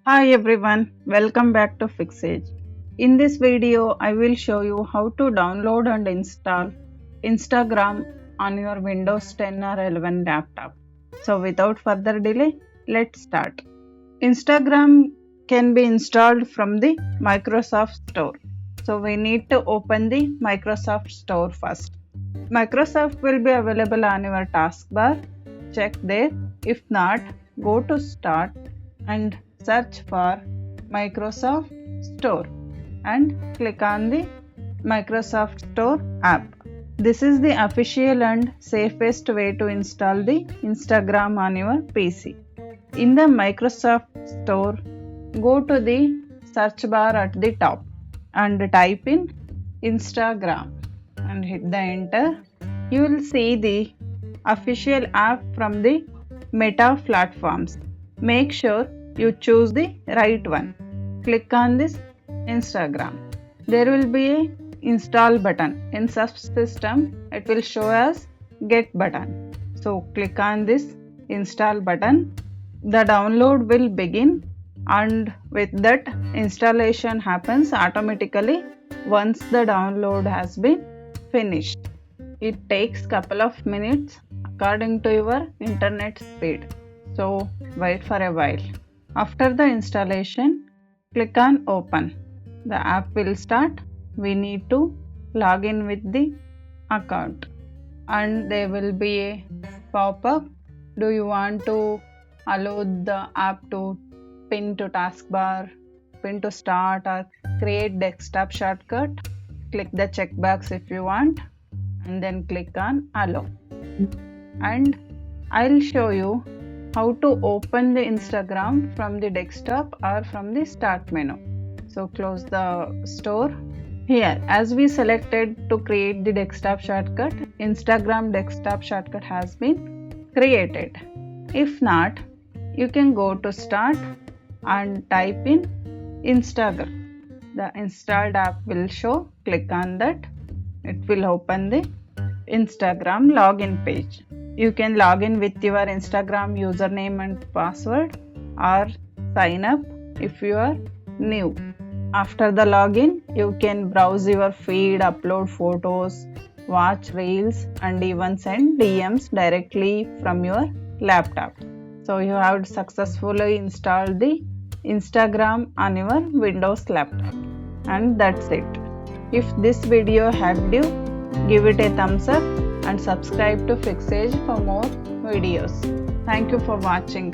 Hi everyone, welcome back to FIXsage. In this video, I will show you how to download and install Instagram on your Windows 10 or 11 laptop. So without further delay, let's start. Instagram can be installed from the Microsoft Store. So we need to open the Microsoft Store first. Microsoft will be available on your taskbar. Check there. If not, go to Start and search for Microsoft Store and click on the Microsoft Store app. This is the official and safest way to install the Instagram on your PC. In the Microsoft Store, go to the search bar at the top and type in Instagram and hit the enter. You will see the official app from the Meta platforms. Make sure you choose the right one. Click on this Instagram. There will be a install button. In such system, it will show as get button. So click on this install button. The download will begin and with that installation happens automatically once the download has been finished. It takes couple of minutes according to your internet speed. So wait for a while. After the installation, click on open. The app will start. We need to log in with the account and there will be a pop-up. Do you want to allow the app to pin to taskbar, pin to start or create desktop shortcut? Click the checkbox if you want and then click on allow. And I'll show you how to open the Instagram from the desktop or from the start menu. So close the store. Here, as we selected to create the desktop shortcut, Instagram desktop shortcut has been created. If not, you can go to start and type in Instagram. The installed app will show. Click on that. It will open the Instagram login page. You can log in with your Instagram username and password or sign up if you are new. After the login, you can browse your feed, upload photos, watch reels and even send DMs directly from your laptop. So you have successfully installed the Instagram on your Windows laptop. And that's it. If this video helped you, give it a thumbs up and subscribe to FIXsage for more videos. Thank you for watching.